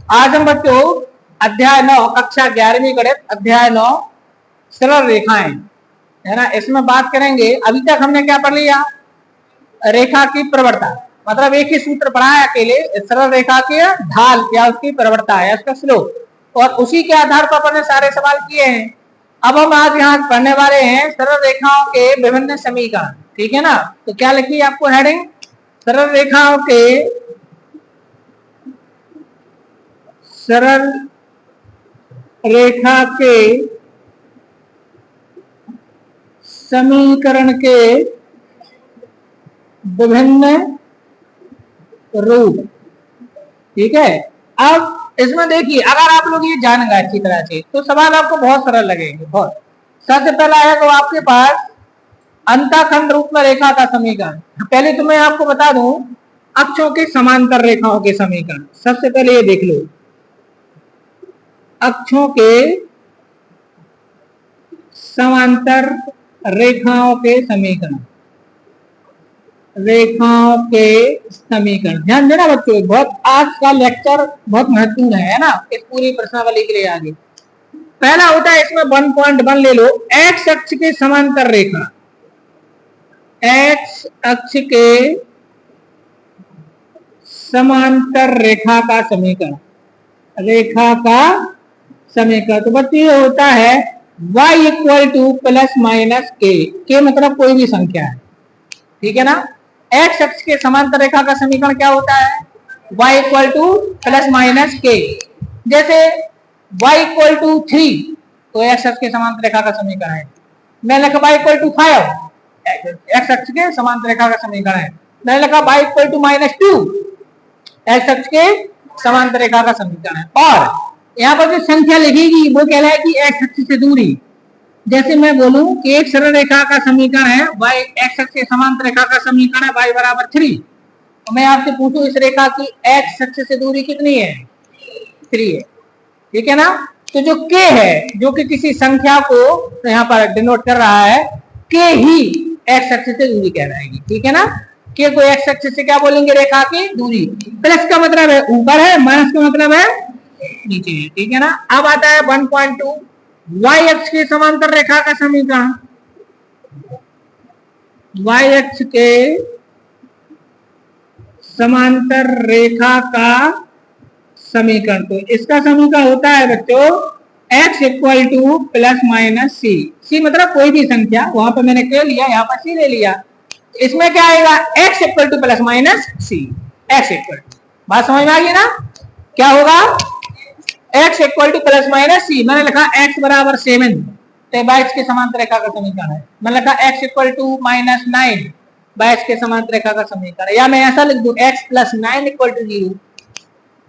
आज हम बच्चों अध्याय 9 कक्षा 11वीं गणित अध्याय 9 सरल रेखाएं है ना, इसमें बात करेंगे। अभी तक हमने क्या पढ़ लिया? रेखा की प्रवणता, मतलब एक ही सूत्र पढ़ा है अकेले, सरल रेखा की ढाल या उसकी प्रवणता है, उसका स्लोप, और उसी के आधार पर अपने सारे सवाल किए हैं। अब हम आज यहाँ पढ़ने वाले हैं सरल रेखाओं के विभिन्न समीकरण। ठीक है ना, तो क्या लिखी है आपको हेडिंग? सरल रेखाओं के सरल रेखा के समीकरण के विभिन्न रूप। ठीक है, अब इसमें देखिए, अगर आप लोग ये जान गए अच्छी तरह से तो सवाल आपको बहुत सरल लगेंगे। बहुत सबसे पहला है तो आपके पास अंतःखंड रूप में रेखा का समीकरण। पहले तो मैं आपको बता दूं अक्षों के समांतर रेखाओं के समीकरण। सबसे पहले ये देख लो, अक्षों के समांतर रेखाओं के समीकरण। रेखाओं के समीकरण ध्यान देना बच्चों, बहुत आज का लेक्चर बहुत महत्वपूर्ण है ना, इस पूरी प्रश्नावली के लिए। आगे पहला होता है इसमें 1.1 ले लो, एक्स अक्ष के समांतर रेखा। एक्स अक्ष के समांतर रेखा का समीकरण। रेखा का समीकरण तो बच्चों ये होता है y equal to plus minus के मतलब कोई भी संख्या है। ठीक है ना, एक्स अक्ष के समांतर रेखा का समीकरण क्या होता है? y equal to plus minus के। जैसे y इक्वल टू 3 तो एक्स अक्ष के समांतर रेखा का समीकरण है। मैंने लिखा y इक्वल टू 5 एक्स अक्ष के समांतर रेखा का समीकरण है। मैंने लिखा y इक्वल टू -2 एक्स अक्ष के समांतर रेखा का समीकरण है। और यहाँ पर जो संख्या लिखेगी वो कहलाएगी एक्स अक्ष से दूरी। जैसे मैं बोलूं कि एक सरल रेखा का समीकरण है y, एक्स अक्ष के समांतर रेखा का समीकरण है y बराबर 3, तो मैं आपसे पूछूं इस रेखा की एक्स अक्ष से दूरी कितनी है? 3 है। ठीक है ना, तो जो k है, जो कि किसी संख्या को यहाँ पर डिनोट कर रहा है, k ही एक्स अक्ष से दूरी कहलाएगी। ठीक है ना, k को एक्स अक्ष से क्या बोलेंगे? रेखा की दूरी। प्लस का मतलब है ऊपर है, माइनस का मतलब है नीचे है। ठीक है ना, अब आता है 1.2 y अक्ष के समांतर रेखा का समीकरण। y अक्ष के समांतर रेखा का समीकरण, तो इसका समीकरण होता है बच्चों x equal to plus minus C मतलब कोई भी संख्या, वहां पर मैंने क्या लिया, यहाँ पर सी ले लिया। इसमें क्या आएगा? x equal to plus minus C. x equal, बात समझ में आ गई ना? क्या होगा? x equal to plus minus C. मैंने लिखा x बराबर 7 तो 22 के समांतर रेखा का समीकरण है। मैंने लिखा x इक्वल टू -9 22 के समांतर रेखा का समीकरण है। या मैं ऐसा लिख दूं x प्लस 9 इक्वल टू 0,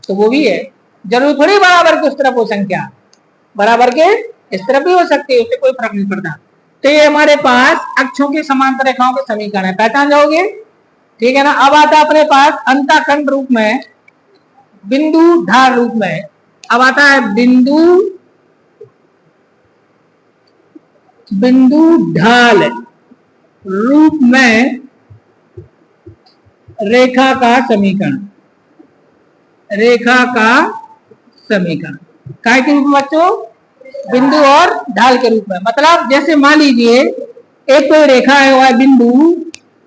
तो वो भी है। जरूर थोड़ी बराबर के उस तरफ हो संख्या, बराबर के इस तरफ भी हो सकती है, उससे कोई फर्क नहीं पड़ता। तो ये हमारे पास अक्षों के समांतर रेखाओं के समीकरण है, पहचान जाओगे। ठीक है ना, अब आता है अपने पास अंतःखंड रूप में, बिंदु ढाल रूप में। अब आता है बिंदु ढाल रूप में रेखा का समीकरण। रेखा का समीकरण काय के रूप में बच्चों? बिंदु और ढाल के रूप में। मतलब जैसे मान लीजिए एक कोई रेखा है वह बिंदु,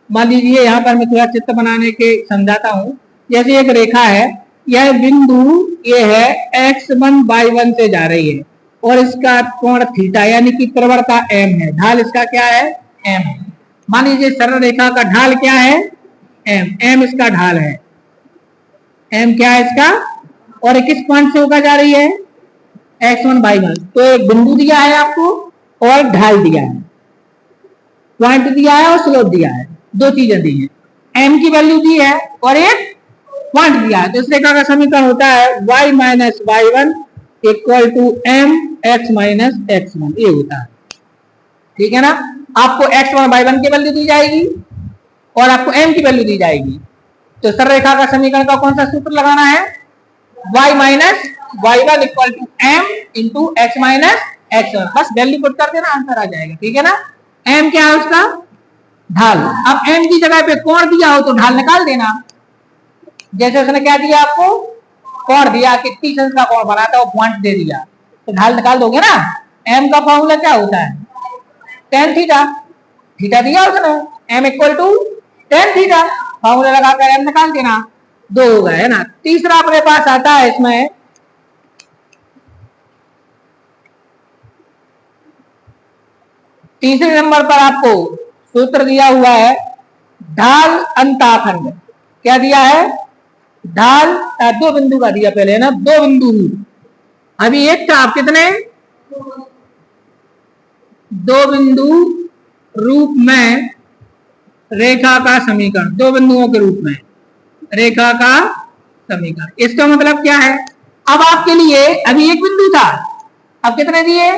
मान लीजिए यहाँ पर मैं थोड़ा चित्र बनाने के समझाता हूँ। जैसे एक रेखा है, यह बिंदु ये है x1 y1 से जा रही है और इसका कोण थीटा यानी कि प्रवणता m है। ढाल इसका क्या है? m। मान लीजिए सरल रेखा का ढाल क्या है? m इसका ढाल है। m क्या है इसका? और किस पॉइंट से होकर जा रही है? x1 y1। तो एक बिंदु दिया है आपको और ढाल दिया है, पॉइंट दिया है और स्लोप दिया है, दो चीजें दी है। m की वैल्यू दी है और एक पॉइंट दिया है। तो इस रेखा का समीकरण होता है y minus y1 equal to m x minus x1, ये होता है। ठीक है ना, आपको x1 y1 की वैल्यू दी जाएगी और आपको m की वैल्यू दी जाएगी। तो सरल रेखा का समीकरण का कौन सा सूत्र लगाना है? y minus y1 equal to m into x minus x1। बस वैल्यू पुट कर देना, आंसर आ जाएगा। ठीक है ना, m क्या है उसका? ढाल। अब m की जगह पे कोण दिया हो तो ढाल निकाल देना। जैसे उसने क्या दिया आपको? कोण दिया, कितनी अंश का कोण बनाता है वो पॉइंट दे दिया, तो ढाल निकाल दोगे ना। एम का फॉर्मूला क्या होता है, टेन थीटा, थीटा दिया उसने, M equal to tan theta, formula लगाकर एम निकाल देना, 2 हो गए है ना। तीसरा अपने पास आता है इसमें तीसरे नंबर पर आपको सूत्र दिया हुआ है ढाल अंताखंड। क्या दिया है, ढाल, 2 बिंदु का दिया पहले है ना, 2 बिंदु, अभी एक था, आप कितने, 2 बिंदु रूप में रेखा का समीकरण, 2 बिंदुओं के रूप में रेखा का समीकरण। इसका मतलब क्या है, अब आपके लिए अभी एक बिंदु था, अब कितने दिए,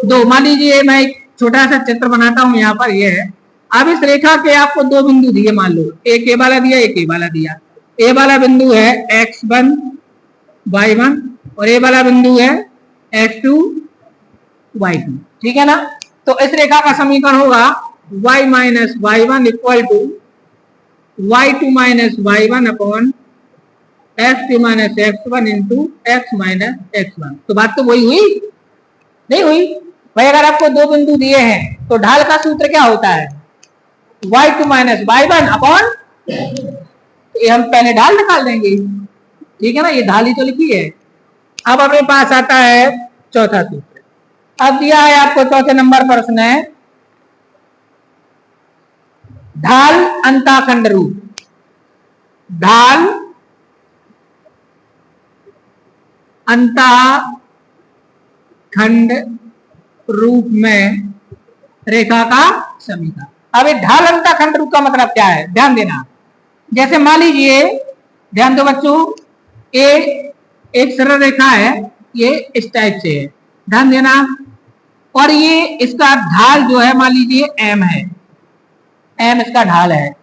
2। मान लीजिए मैं एक छोटा सा चित्र बनाता हूं, यहाँ पर ये है, अब इस रेखा के आपको 2 बिंदु दिए, मान लो एक ए वाला दिया, एक ए वाला दिया। ए वाला बिंदु है x1 y1 और ए वाला बिंदु है x2 y2, ठीक है ना। तो इस रेखा का समीकरण होगा y minus y1 equal to y2 minus y1 upon x2 minus x1 into x minus x1। तो बात तो वही हुई, नहीं हुई भाई। अगर आपको 2 बिंदु दिए हैं तो ढाल का सूत्र क्या होता है, y2 माइनस y1 अपॉन, ये हम पहले ढाल निकाल देंगे, ठीक है ना, ये ढाल ही तो लिखी है। अब अपने पास आता है चौथा सूत्र। अब दिया है आपको चौथे नंबर पर प्रश्न है ढाल अंताखंड रूप, ढाल अंताखंड रूप में रेखा का समीकरण। अब ये ढाल अंताखंड रूप का मतलब क्या है, ध्यान देना। जैसे मान लीजिए, ध्यान दो बच्चों, ये एक सरल रेखा है, ये इस टाइप से है, ध्यान देना, और ये इसका ढाल जो है मान लीजिए m है, m इसका ढाल है,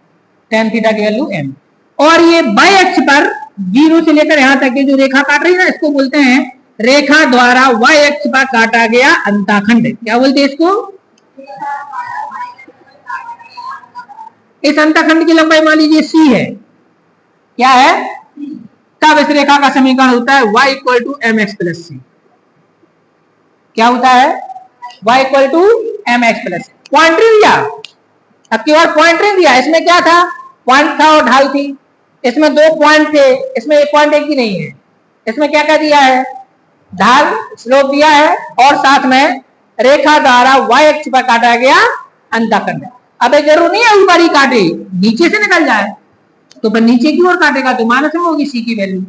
tan थीटा की वैल्यू m, और ये y अक्ष पर 0 से लेकर यहां तक की जो रेखा काट रही है ना, इसको बोलते हैं रेखा द्वारा y अक्ष पर काटा गया अंताखंड। क्या बोलते हैं इसको, इस अंताखंड की लंबाई मान लीजिए c है, क्या है, तब इस रेखा का समीकरण होता है y equal to M X plus C. क्या होता है, y equal to M X plus C. पॉइंटरिंग दिया, अब की बार पॉइंटरिंग दिया, इसमें क्या था, पॉइंट था और ढाल थी, इसमें 2 पॉइंट थे, इसमें एक पॉइंट एक ही नहीं है। इसमें क्या क्या दिया है, ढाल स्लोप दिया है और साथ में रेखा द्वारा y अक्ष पर काटा गया अंताखंड। अब जरूर नहीं है ऊपर ही काटे, नीचे से निकल जाए, तो पर नीचे की ओर काटेगा तो माइनस में होगी सी की वैल्यू।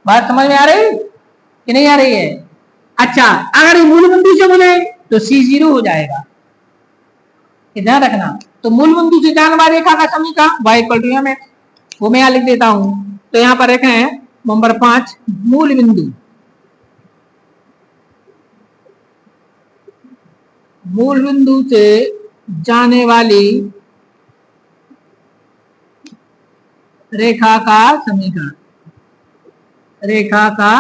बात समझ में आ रही कि नहीं आ रही है। अच्छा, अगर मूल बिंदु से बोले तो सी 0 हो जाएगा, ध्यान रखना। तो मूल बिंदु से जाने वाली रेखा का समीकरण y equal to M X, वो मैं यहां लिख देता हूं। तो यहां पर रखे हैं नंबर 5, मूल बिंदु, मूल बिंदु से जाने वाली रेखा का समीकरण, रेखा का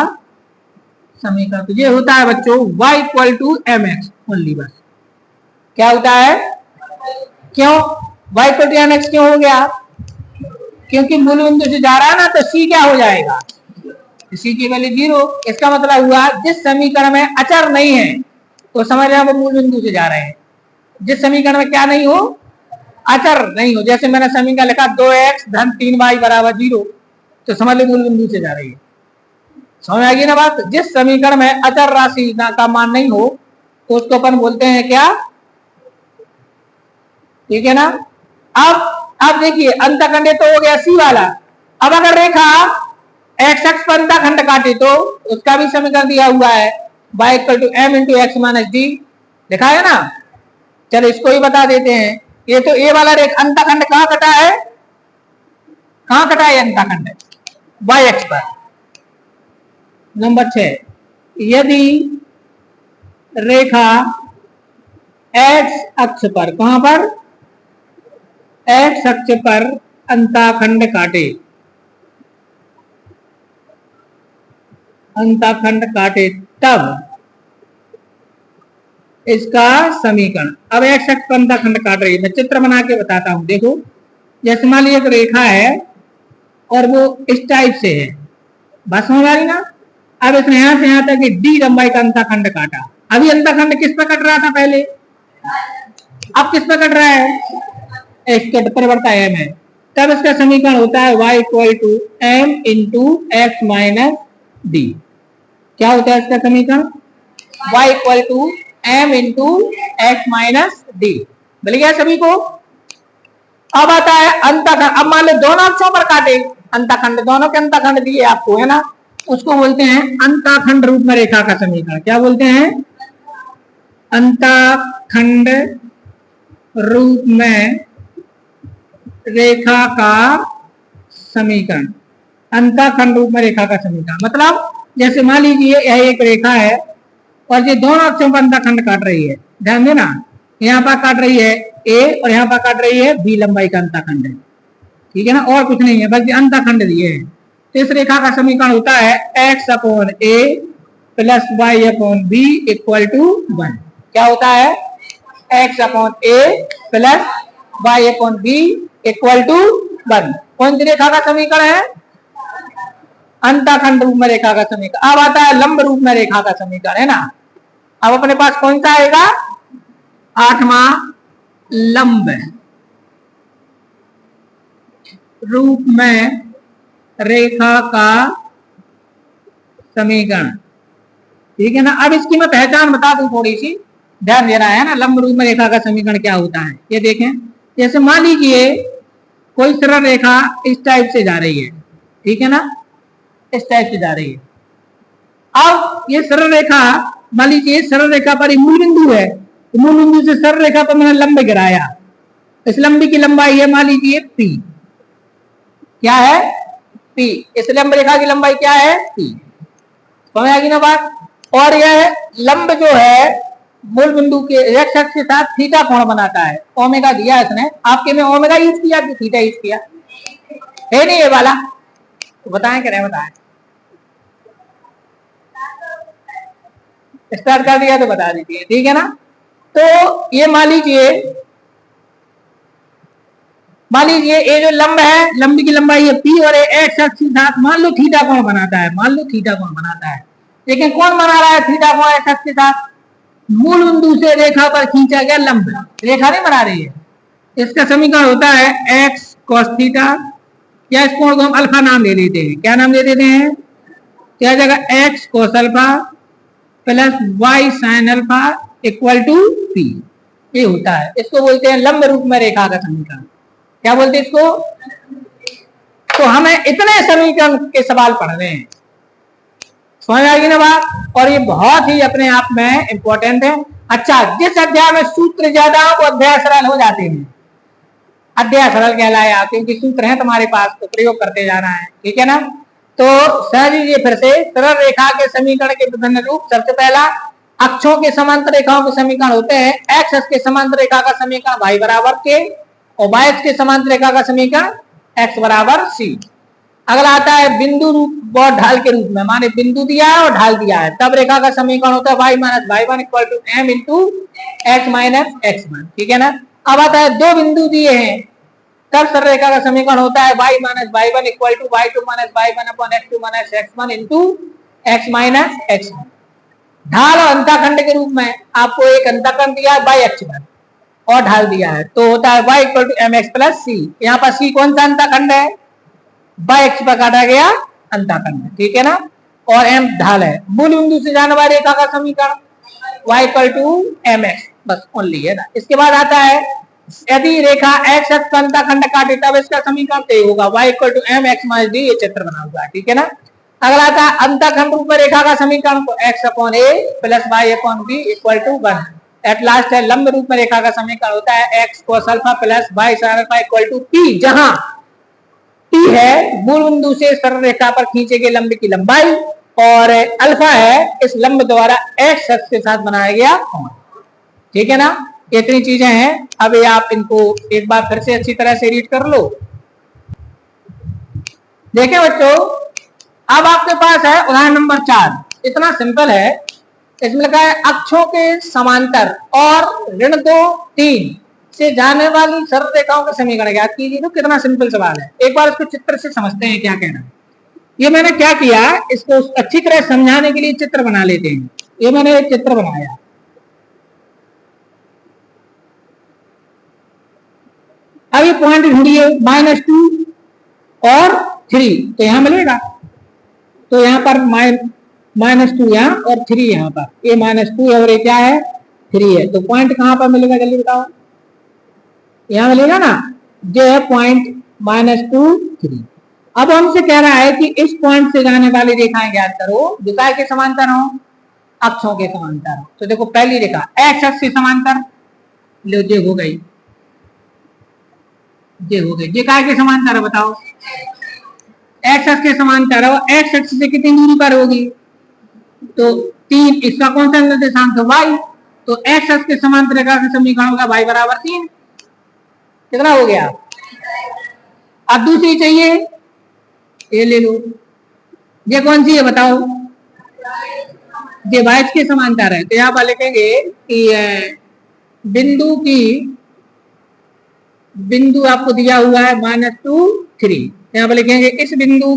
समीकरण तो ये होता है बच्चों y equal to M X only, बस। क्या होता है, क्यों y equal to M X क्यों हो गया, क्योंकि मूल बिंदु से जा रहा है ना, तो c क्या हो जाएगा, c की वैल्यू 0। इसका मतलब हुआ जिस समीकरण में अचर नहीं है तो समझ रहे हैं वो मूल बिंदु से जा रहे हैं। जिस समीकरण में क्या नहीं हो, अचर नहीं हो, जैसे मैंने समीकरण लिखा 2x धन 3y बराबर 0, तो समझ लो मूल बिंदु से जा रही है। समझ आ गई ना बात। जिस समीकरण में अचर राशि का मान नहीं हो तो उसको अपन बोलते हैं क्या, ठीक है ना। अब देखिए अंतखंड तो हो गया सी वाला। अब अगर रेखा एक्स अक्ष पर अंतखंड काटे तो उसका भी समीकरण दिया हुआ है y equal to M into X minus D, लिखा है ना। चलो इसको ही बता देते हैं। ये तो ए वाला रेखा अंतखंड कहाँ कटा है, कहाँ कटा है अंतखंड, y अक्ष पर। नंबर 6, यदि रेखा x अक्ष पर, कहां पर, x अक्ष पर अंतखंड काटे, अंतखंड काटे तब इसका समीकरण। अब x अक्ष पर अंतखंड काट रही है, मैं चित्र बना के बताता हूं। देखो जैसे मान लीजिए एक रेखा है और वो इस टाइप से है, बस समझ आ रही ना। अब इसने यहां से यहां तक डी लंबाई का अंतःखंड काटा। अभी अंतःखंड किस पे कट रहा था पहले, अब किस पे कट रहा है, एक्स के परिवर्ता एम है। तब इसका समीकरण होता है y equal to M into X minus D. क्या होता है इसका समीकरण, y equal to M into X minus D. मिल गया सभी को। अब आता है अंतःखंड। अब मान लो दोनों अक्षों पर काटे अंतःखंड, दोनों के अंतःखंड दिए आपको है ना, उसको बोलते हैं अंतःखंड रूप में रेखा का समीकरण। क्या बोलते हैं, अंतःखंड रूप में रेखा का समीकरण। अंतःखंड रूप में रेखा का समीकरण मतलब जैसे मान लीजिए यह एक रेखा है और ये दोनों अक्षों पर अंतःखंड काट रही है, ध्यान देना, यहाँ पर काट रही है ए और यहाँ पर काट रही है बी लंबाई का अंतःखंड है, ठीक है ना, और कुछ नहीं है बल्कि अंतःखंड दिए है। तो इस रेखा का समीकरण होता है X upon A plus Y upon B equal to 1। क्या होता है, X upon A plus Y upon B equal to 1। कौन सी रेखा का समीकरण है, अंतःखंड रूप में रेखा का समीकरण। अब आता है लंब रूप में रेखा का समीकरण है ना। अब अपने पास कौन सा आएगा, 8वां लंब रूप में रेखा का समीकरण, ठीक है ना। अब इसकी मैं पहचान बता दूं, थोड़ी सी ध्यान देना है ना। लंब रूप में रेखा का समीकरण क्या होता है, ये देखें। जैसे मान लीजिए कोई सरल रेखा इस टाइप से जा रही है, ठीक है ना, इस टाइप से जा रही है। अब ये सरल रेखा, मान लीजिए सरल रेखा पर मूल बिंदु है, तो मूल बिंदु से सरल रेखा पर मैंने लंब गिराया, इस लंबी की लंबाई है मान लीजिए पी। क्या है, पी। इस लंब रेखा की लंबाई क्या है, पी। समझ आ गई ना बात। और यह लंब जो है मूल बिंदु के एक्स अक्ष के साथ थीटा कोण बनाता है। ओमेगा दिया इसने, आपके में ओमेगा यूज किया कि थीटा यूज किया है, नहीं ये वाला, तो बताएं क्या रहे, बताएं। स्टार्ट कर दिया तो बता दीजिए, ठीक है ना। तो ये मान लीजिए ये जो लंब है, लंबी की लंबाई है पी और एक्स अक्ष के साथ मान लो थीटा कोण बनाता है, मान लो थीटा कोण बनाता है। लेकिन कौन बना रहा है थीटा कोण एक्स अक्ष के साथ, मूल बिंदु से रेखा पर खींचा गया लंब, रेखा नहीं बना रही है। इसका समीकरण होता है एक्स cos थीटा, या इस कोण को हम अल्फा नाम दे देते हैं। क्या नाम दे देते हैं, क्या जगह X cos alpha plus Y sin alpha equal to P. ये होता है, इसको बोलते हैं लंब रूप में रेखा का समीकरण। क्या बोलते हैं इसको। तो हमें इतने समीकरण के सवाल पढ़ रहे हैं, समझ आएगी ना बात। और ये बहुत ही अपने आप में इंपॉर्टेंट है। अच्छा, जिस अध्याय में सूत्र ज्यादा हो वो अध्याय सरल हो जाते हैं, अध्याय सरल कहलाया क्योंकि सूत्र है तुम्हारे पास, तो प्रयोग करते जाना है, ठीक है ना। तो समझ लीजिए फिर से, सरल रेखा के समीकरण के विभिन्न रूप। सबसे पहला, अक्षों के समांतर रेखाओं के समीकरण होते हैं एक्स अक्ष के समांतर रेखा का समीकरण वाई बराबर के, और वाई अक्ष के समांतर रेखा का समीकरण एक्स बराबर सी। अगला आता है बिंदु रूप और ढाल के रूप में, माने बिंदु दिया है और ढाल दिया है, तब रेखा का समीकरण होता है y minus Y one equal to M into X minus X one, ठीक है ना। अब आता है दो बिंदु दिए हैं, तब सरल रेखा का समीकरण होता है y minus Y one equal to Y two minus Y one upon X two minus X one into X minus X one. ढाल और अंतःखंड के रूप में आपको एक अंतःखंड दिया है y अक्ष पर और ढाल दिया है, तो होता है y equal to M X plus C. यहाँ पर सी कौन सा अंतःखंड है, y अक्ष पर काटा गया अंतःखंड, ठीक है ना, और m ढाल है। मूल बिंदु से जाने वाली रेखा का समीकरण y equal to M X, बस ओनली है ना। इसके बाद आता है यदि रेखा x अक्ष पर अंतःखंड काटे तब इसका समीकरण तय होगा y equal to M X minus D, ये चित्र बना हुआ है, ठीक है ना। अगला आता है अंतःखंड रूप में रेखा का समीकरण को x upon A plus Y upon B equal to 1। At last है लंब रूप में रेखा का समीकरण होता है x cos alpha plus y sin alpha equal to p, जहां p है मूल बिंदु से सरल रेखा पर खींचे गए लंब की लंबाई और अल्फा है इस लंब द्वारा x अक्ष के साथ बनाया गया कोण, ठीक है ना। इतनी चीजें हैं। अब ये आप इनको एक बार फिर से अच्छी तरह से रीड कर लो। देखें बच्चों, अब आपके पास है उदाहरण नंबर 4, इतना सिंपल है। इसमें लिखा है अक्षों के समांतर और ऋण 2 3 से जाने वाली सरल रेखाओं का समीकरण ज्ञात कीजिए। तो कितना सिंपल सवाल है, एक बार इसको चित्र से समझते हैं क्या कहना है। ये मैंने क्या किया, इसको अच्छी तरह समझाने के लिए चित्र बना लेते हैं। ये मैंने एक चित्र बनाया, अब ये पॉइंट ढूंढिए -2 और 3, तो यहां मिलेगा। तो यहां पर -2 यहाँ और 3 यहाँ पर, ये -2 है और ये क्या है 3 है। तो पॉइंट कहां पर मिलेगा जल्दी बताओ, यहां मिलेगा ना, जो है पॉइंट -2 3। अब हमसे कह रहा है कि इस पॉइंट से जाने वाली रेखाएं ज्ञात करो जो काय के समांतर हो, अक्षों के समांतर। तो देखो पहली रेखा एक्स अक्ष के समांतर, लो जे हो गई, जे हो गई, जे काय के समांतर है बताओ, एक्स अक्ष के समांतर हो, एक्स अक्ष से कितनी दूरी पर होगी, तो 3, इसका कौन सा निर्देशांक है y, तो एक्स अक्ष के समांतर रेखा का समीकरण होगा y बराबर 3। कितना हो गया। अब दूसरी चाहिए, ये ले लो, ये कौन सी है बताओ, ये y के समांतर है। तो यहाँ पर लिखेंगे कि बिंदु आपको दिया हुआ है -2 3, यहाँ पर लिखेंगे इस बिंदु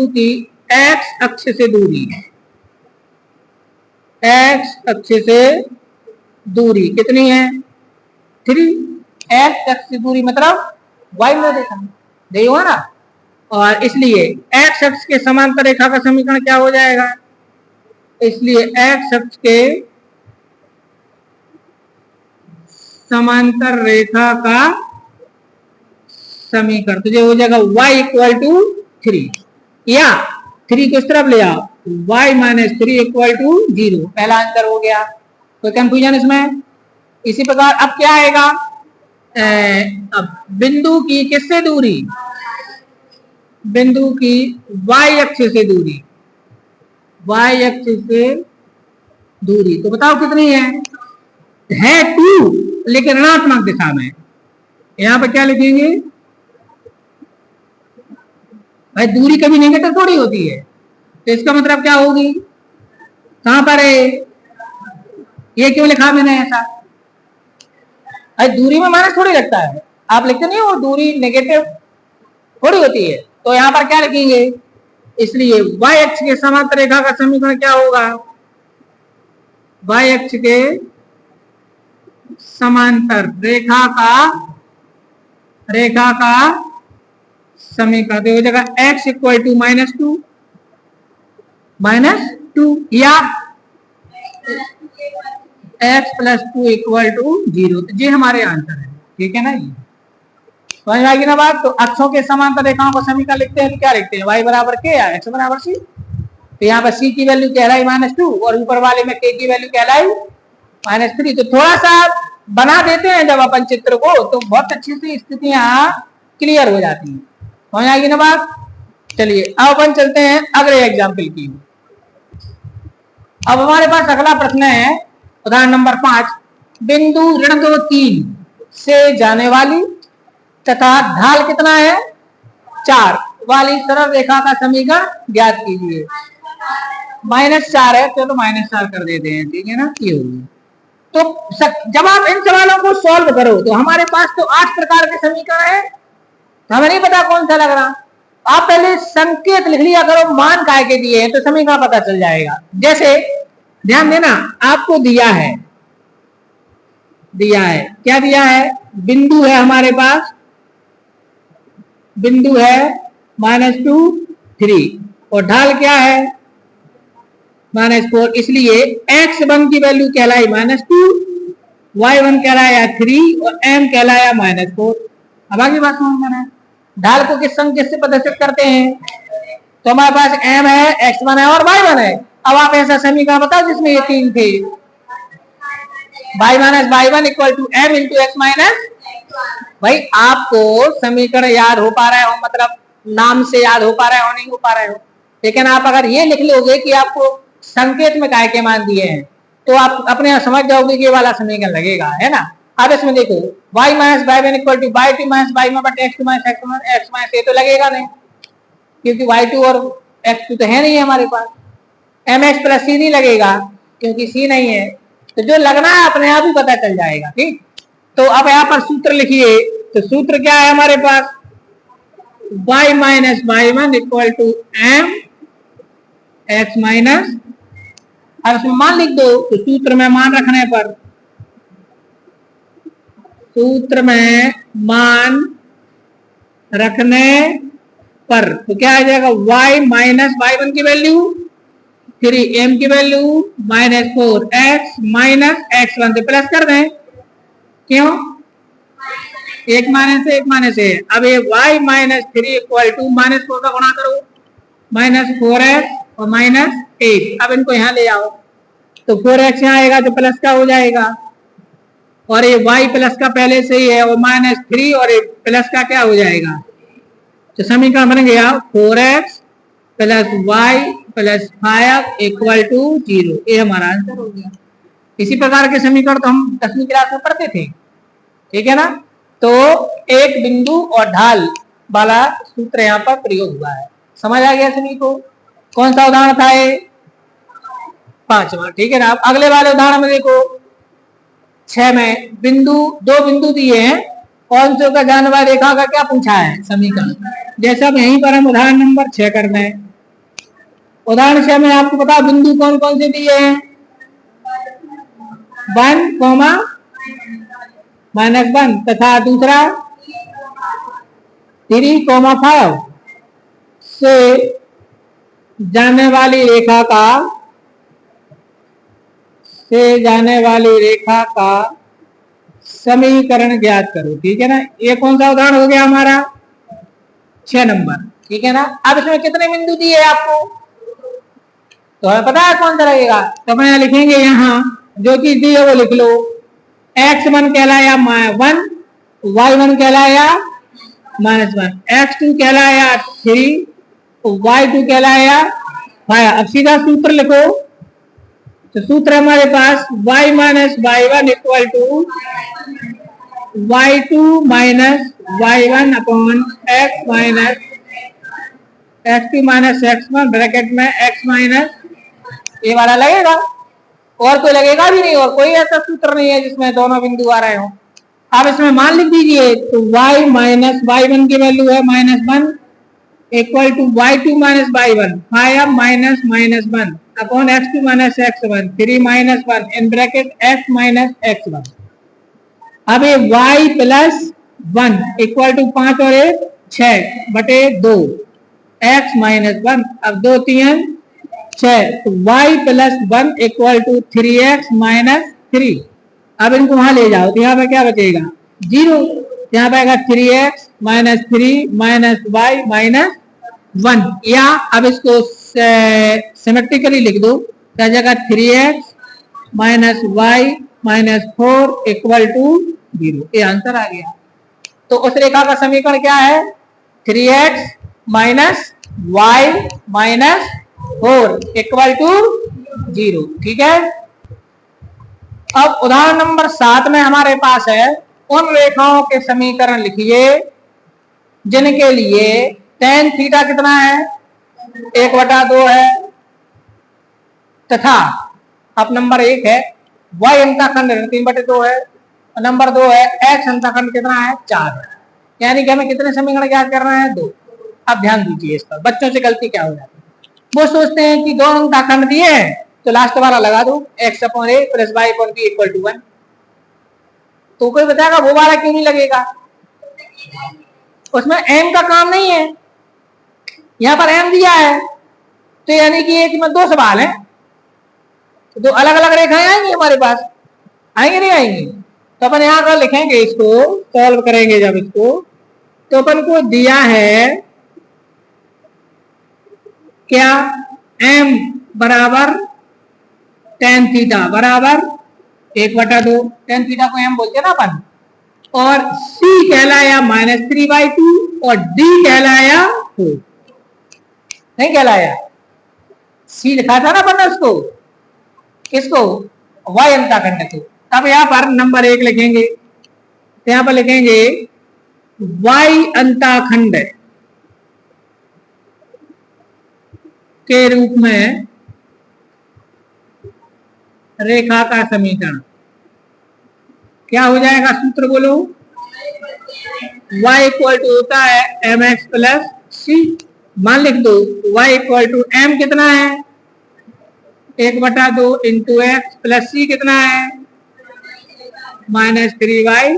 की x अक्ष से दूरी, x अक्ष से दूरी कितनी है 3, x अक्ष से दूरी मतलब y में देखा नहीं हुआ ना, और इसलिए x अक्ष के समांतर रेखा का समीकरण क्या हो जाएगा, इसलिए x अक्ष के समांतर रेखा का समीकरण तो जो हो जाएगा y = 3, या 3 को इस तरफ ले आओ, y - 3 = 0। पहला आंसर हो गया, कोई कंफ्यूजन इसमें। इसी प्रकार अब क्या आएगा, अब बिंदु की किससे दूरी, बिंदु की y अक्ष से दूरी, y अक्ष से दूरी, तो बताओ कितनी है 2, लेकिन ऋणात्मक दिशा में। यहां पर क्या लिखेंगे भाई, दूरी कभी नेगेटिव थोड़ी होती है, तो इसका मतलब क्या होगी, कहां पर है, ये क्यों लिखा मैंने ऐसा, भाई दूरी में माइनस थोड़ी लगता है, आप लिखते नहीं हो दूरी नेगेटिव थोड़ी होती है। तो यहां पर क्या लिखेंगे, इसलिए y अक्ष के समांतर रेखा का समीकरण क्या होगा, y अक्ष के समांतर रेखा का समीकरण हो जाएगा x = -2 या x + 2 = 0। तो ये हमारे आंसर है, ठीक है ना, ये समझ में आएगी ना बात। तो अक्षों के समांतर रेखाओं को समीकरण लिखते हैं तो क्या लिखते हैं, y = k या x = c। तो यहाँ पर c की वैल्यू कहलाई -2 और ऊपर वाले में k की वैल्यू कहलाई -3। तो थोड़ा सा बना देते हैं जब अपन चित्र को, तो बहुत अच्छी सी स्थितियां क्लियर हो जाती हैं, समझ आएगी ना बात। चलिए अब अपन चलते हैं अगले एग्जाम्पल की। अब हमारे पास अगला प्रश्न है उदाहरण नंबर 5, बिंदु ऋण 3 से जाने वाली तथा ढाल कितना है 4 वाली सरल रेखा का समीकरण ज्ञात कीजिए। -4 है तो -4 कर देते हैं, ठीक है ना, ये होगी। तो जब आप इन सवालों को सॉल्व करो तो हमारे पास तो 8 प्रकार के समीकरण है, तो हमें नहीं पता कौन सा लग रहा, आप पहले संकेत लिख लिया करो, मान काय के दिए हैं तो समीकरण पता चल जाएगा। जैसे ध्यान देना, आपको दिया है क्या दिया है, बिंदु है हमारे पास, बिंदु है -2 3 और ढाल क्या है -4, इसलिए x1 की वैल्यू कहलाई -2, y1 कहलाया 3 और m कहलाया -4। अब आगे बात समझ में, ढाल को किस संकेत से प्रदर्शित करते हैं, तो हमारे पास m है, x1 है और y1 है। अब आप ऐसा समीकरण बताओ जिसमें ये 3 थे, y - y1 = m × x - भाई आपको समीकरण याद हो पा रहे हो, मतलब नाम से याद हो पा रहे हो, नहीं हो पा रहे हो, लेकिन आप अगर ये लिख लोगे कि आपको संकेत में काय के मान दिए हैं तो आप अपने आप समझ जाओगे कि ये वाला समीकरण लगेगा, है ना। अब इसमें देखो y - y1 = y2 - y1 × x - ये तो लगेगा नहीं, क्योंकि y2 और x2 तो है नहीं हमारे पास, mx + c नहीं लगेगा क्योंकि c नहीं है, तो जो लगना है अपने आप ही पता चल जाएगा, ठीक। तो अब यहाँ पर सूत्र लिखिए, तो सूत्र क्या है हमारे पास, y minus y1 equal to m x minus, अब इसमें मान लिख दो तो सूत्र में मान रखने पर, सूत्र में मान रखने पर तो क्या आ जाएगा, y माइनस y1 की वैल्यू 3m की value minus 4x minus x1 से प्लस कर दें, क्यों, एक माइनस है। अब ये y minus 3 equal to minus 4 का गुणा करो माइनस 4x और माइनस 8, अब इनको यहाँ ले आओ तो 4x यहाँ आएगा तो प्लस का हो जाएगा, और ये y प्लस का पहले से ही है और माइनस 3 और ये प्लस का क्या हो जाएगा, तो समीकरण बन गया 4x plus y plus 5 equal to 0, ये हमारा आंसर हो गया। इसी प्रकार के समीकरण तो हम 10वीं क्लास में पढ़ते थे, ठीक है ना। तो एक बिंदु और ढाल वाला सूत्र यहाँ पर प्रयोग हुआ है, समझ आ गया सभी को। कौन सा उदाहरण था ये, 5वां, ठीक है ना। अब अगले वाले उदाहरण में देखो 6 में दो बिंदु दिए हैं, कौन से का जानवा रेखा का क्या पूछा है समीकरण, जैसा यहीं पर हम उदाहरण नंबर 6 कर रहे हैं। उदाहरण 6 में आपको पता बिंदु कौन कौन से दिए हैं, 1, -1 तथा दूसरा 3, 5 से जाने वाली रेखा का समीकरण ज्ञात करो, ठीक है ना। ये कौन सा उदाहरण हो गया हमारा 6 नंबर, ठीक है ना। अब इसमें कितने बिंदु दिए आपको, तो हमें पता है कौन सा लगेगा, तो अपने लिखेंगे यहाँ जो चीज दी है वो लिख लो, x1 कहलाया 1, y1 कहलाया -1, x2 कहलाया 3, y2 कहलाया 5। अब सीधा सूत्र लिखो, तो सूत्र हमारे पास y minus y1 equal to y2 minus y1 upon x minus x2 minus x1 bracket में x माइनस, ये वाला लगेगा, और कोई लगेगा भी नहीं, और कोई ऐसा सूत्र नहीं है जिसमें दोनों बिंदु आ रहे हो। अब इसमें मान लिख दीजिए, तो y माइनस y1 की वैल्यू है -1 equal to y2 minus y1 5 minus -1 upon x2 minus x1 3 minus 1 in bracket x minus x1। अब ये y प्लस 1 इक्वल टू 5 और 1 6/2 x माइनस 1, अब 2 3 6, तो y plus 1 equal to 3x minus 3। अब इनको वहां ले जाओ तो यहाँ पे क्या बचेगा 0, यहाँ पे आएगा 3x minus 3 minus y minus 1, या अब इसको सिमेट्रिकली लिख दो, क्या जगह 3x minus y minus 4 equal to 0, ये आंसर आ गया। तो उस रेखा का समीकरण क्या है, 3x minus y minus 4 equal to 0, ठीक है। अब उदाहरण नंबर 7 में हमारे पास है, उन रेखाओं के समीकरण लिखिए जिनके लिए tan थीटा कितना है 1/2 है, तथा अब नंबर 1 है y अंताखंड 3/2 है, और नंबर 2 है x अंताखंड कितना है 4 है। यानी कि हमें कितने समीकरण ज्ञात करना है 2। अब ध्यान दीजिए इस पर, बच्चों से गलती क्या हो जाती है, वो सोचते हैं कि 2 अंताखंड दिए हैं तो लास्ट वाला लगा दो x/a plus y/b equal to 1। तो कोई बताएगा वो वाला क्यों नहीं लगेगा, उसमें m का काम नहीं है, यहाँ पर m दिया है, तो यानी कि एक में 2 सवाल है, तो 2 अलग अलग रेखाएं आएंगी हमारे पास, आएंगे नहीं आएंगी। तो अपन यहाँ पर लिखेंगे, इसको सॉल्व करेंगे जब इसको, तो अपन को दिया है क्या m बराबर tan थीटा बराबर 1/2, tan थीटा को m बोलते हैं ना अपन, और c कहलाया -3/2 और d कहलाया 4, नहीं कहलाया, c लिखा था ना अपन उसको, किसको y अंताखंड को। अब यहाँ पर नंबर 1 लिखेंगे, तो यहाँ पर लिखेंगे y अंताखंड के रूप में रेखा का समीकरण क्या हो जाएगा, सूत्र बोलो, y इक्वल टू होता है एम एक्स प्लस सी। मान लिख दो y इक्वल टू एम कितना है 1/2 इंटू एक्स प्लस सी कितना है -3y।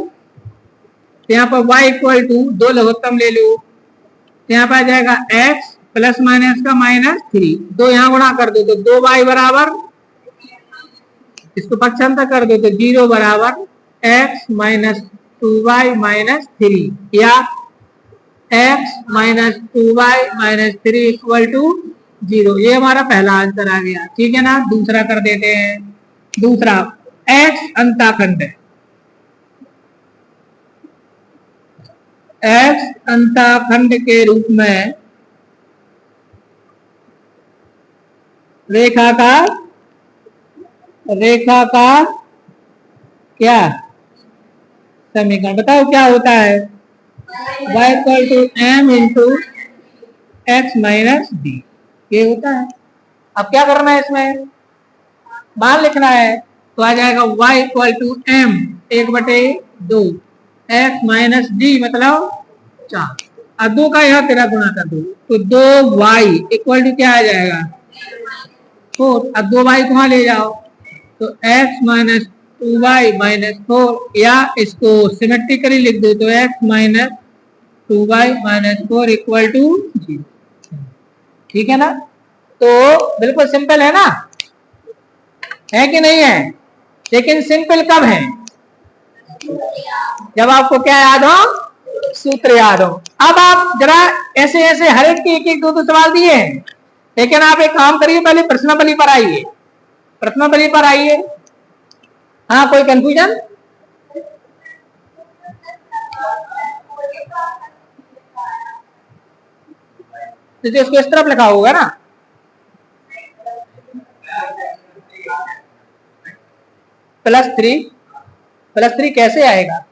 यहाँ पर y इक्वल टू 2 लघुत्तम ले लो, यहाँ पर आ जाएगा x प्लस माइनस का -3, 2 यहाँ गुणा कर दो तो 2y बराबर, इसको पक्षांतर कर दो तो 0 बराबर x माइनस 2y माइनस 3 या x minus 2y minus 3 equal to 0। ये हमारा पहला आंसर आ गया। ठीक है ना, दूसरा कर देते हैं। दूसरा x अंताखंड है, x अंताखंड के रूप में रेखा का क्या समीकरण बताओ क्या होता है y equal to M into X minus D, ये होता है। अब क्या करना है, इसमें मान लिखना है तो आ जाएगा y equal to M 1/2 X minus D मतलब 4। अब 2 का यहाँ तेरा गुणा कर दो तो 2y इक्वल टू क्या आ जाएगा 4। अब 2y को वहां ले जाओ तो x माइनस 2y माइनस 4 या इसको सिमेट्रिकली लिख दो तो x minus 2y minus 4 equal to 0। ठीक है ना, तो बिल्कुल सिंपल है ना, है कि नहीं है? लेकिन सिंपल कब है जब आपको क्या याद हो सूत्र याद हो। अब आप जरा ऐसे ऐसे हर एक के एक दो सवाल दिए हैं, लेकिन आप एक काम करिए पहले प्रश्नावली पर आइए, प्रश्नावली पर आइए। हाँ कोई कंफ्यूजन? तो इसको इस तरफ लिखा होगा ना, +3 कैसे आएगा,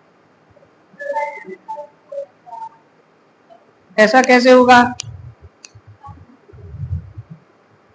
ऐसा कैसे होगा?